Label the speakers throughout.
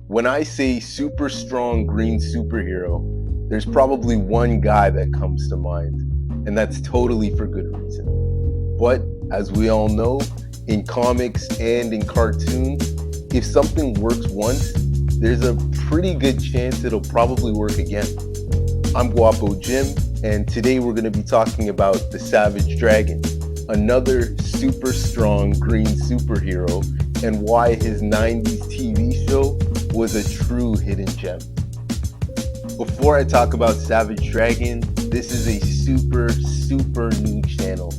Speaker 1: When I say super strong green superhero, there's probably one guy that comes to mind, and that's totally for good reason. But as we all know, in comics and in cartoons, if something works once, there's a pretty good chance it'll probably work again. I'm Guapo Jim, and today we're going to be talking about the Savage Dragon, another super strong green superhero, and why his 90s TV show was a true hidden gem. Before I talk about Savage Dragon, this is a super new channel.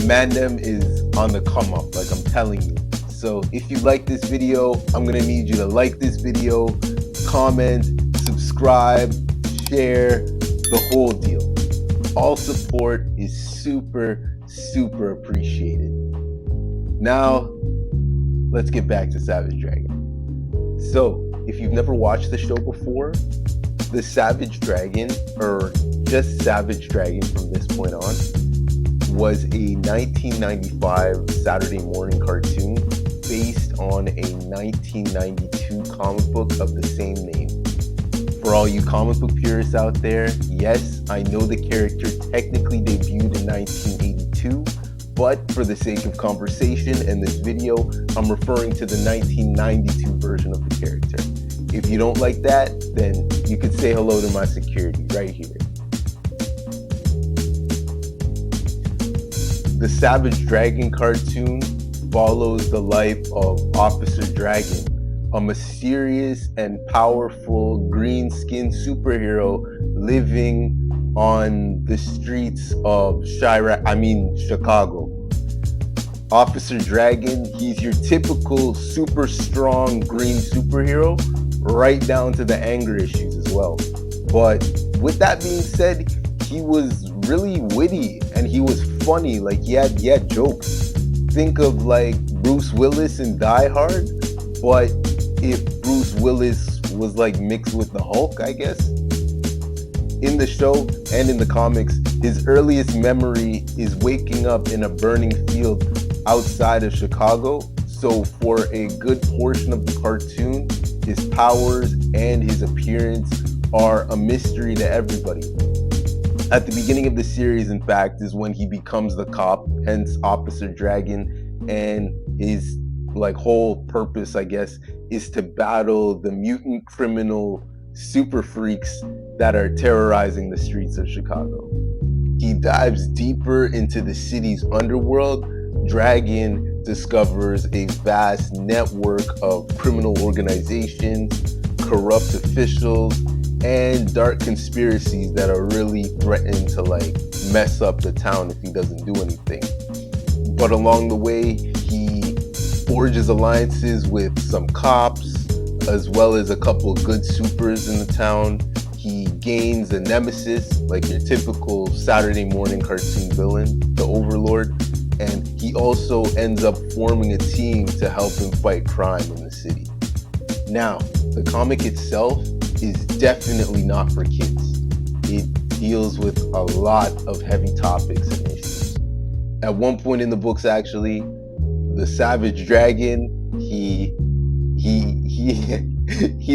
Speaker 1: Mandem is on the come up, like I'm telling you. So if you like this video, I'm gonna need you to like this video, comment, subscribe, share, the whole deal. All support is super appreciated. Now, let's get back to Savage Dragon. So, if you've never watched the show before, the Savage Dragon, or just Savage Dragon from this point on, was a 1995 Saturday morning cartoon based on a 1992 comic book of the same name. For all you comic book purists out there, yes, I know the character technically debuted in 1982, but for the sake of conversation in this video, I'm referring to the 1992 version of the character. If you don't like that, then you could say hello to my security right here. The Savage Dragon cartoon follows the life of Officer Dragon, a mysterious and powerful green-skinned superhero living on the streets of Chicago. Officer Dragon, he's your typical super strong green superhero, right down to the anger issues as well. But with that being said, he was really witty and he was funny. Like he had jokes. Think of like Bruce Willis in Die Hard, but if Bruce Willis was like mixed with the Hulk, I guess. In the show and in the comics, his earliest memory is waking up in a burning field outside of Chicago. So for a good portion of the cartoon, his powers and his appearance are a mystery to everybody. At the beginning of the series, in fact, is when he becomes the cop, hence Officer Dragon, and his like whole purpose, I guess, is to battle the mutant criminal super freaks that are terrorizing the streets of Chicago. He dives deeper into the city's underworld. Dragon discovers a vast network of criminal organizations, corrupt officials, and dark conspiracies that are really threatening to like mess up the town if he doesn't do anything. But along the way, he forges alliances with some cops, as well as a couple of good supers in the town. He gains a nemesis, like your typical Saturday morning cartoon villain, the Overlord. And he also ends up forming a team to help him fight crime in the city. Now, the comic itself is definitely not for kids. It deals with a lot of heavy topics and issues. At one point in the books, actually, the Savage Dragon, he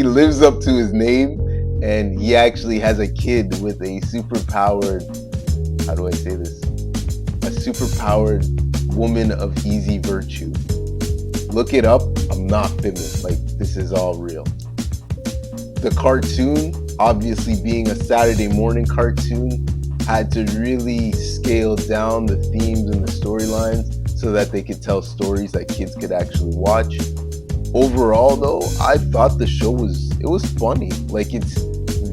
Speaker 1: lives up to his name, and he actually has a kid with a superpowered, how do I say this? A superpowered woman of easy virtue. Look it up. I'm not fibbing. Like, this is all real. The cartoon, obviously being a Saturday morning cartoon, had to really scale down the themes and the storylines so that they could tell stories that kids could actually watch. Overall, though, I thought the show was funny. Like, it's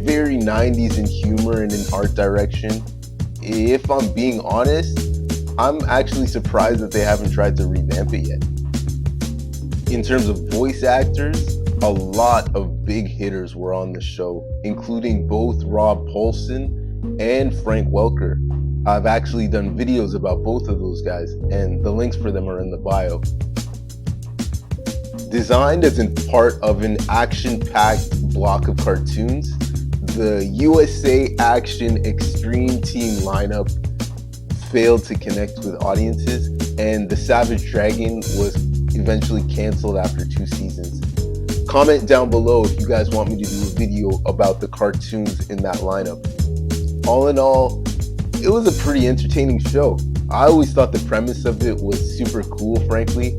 Speaker 1: very 90s in humor and in art direction. If I'm being honest, I'm actually surprised that they haven't tried to revamp it yet. In terms of voice actors, a lot of big hitters were on the show, including both Paulsen and Frank Welker. I've actually done videos about both of those guys, and the links for them are in the bio. Designed as in part of an action-packed block of cartoons, the USA Action Extreme Team lineup failed to connect with audiences, and the Savage Dragon was eventually canceled after 2 seasons. Comment down below if you guys want me to do a video about the cartoons in that lineup. All in all, it was a pretty entertaining show. I always thought the premise of it was super cool, frankly.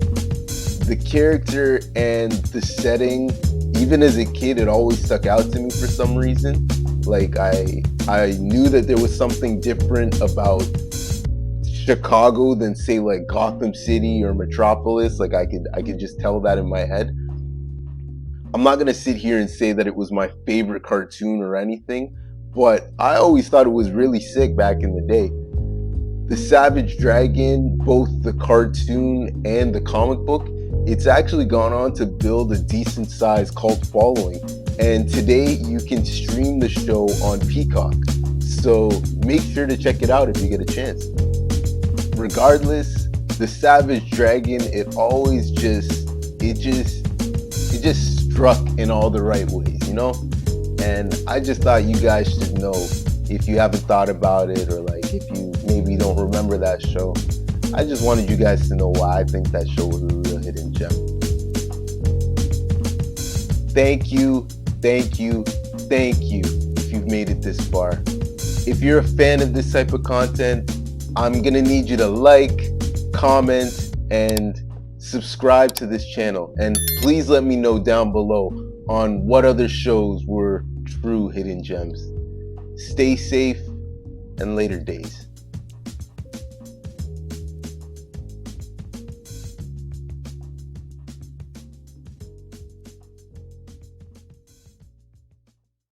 Speaker 1: The character and the setting, even as a kid, it always stuck out to me for some reason. Like I knew that there was something different about Chicago than, say, like Gotham City or Metropolis. Like I could just tell that in my head. I'm not gonna sit here and say that it was my favorite cartoon or anything, but I always thought it was really sick back in the day. The Savage Dragon, both the cartoon and the comic book, it's actually gone on to build a decent sized cult following. And today you can stream the show on Peacock. So make sure to check it out if you get a chance. Regardless, the Savage Dragon, it just struck in all the right ways, you know? And I just thought you guys should know, if you haven't thought about it, or like if you maybe don't remember that show. I just wanted you guys to know why I think that show was a real hidden gem. Thank you if you've made it this far. If you're a fan of this type of content, I'm gonna need you to like, comment, and subscribe to this channel. And please let me know down below on what other shows were true hidden gems. Stay safe, and later days.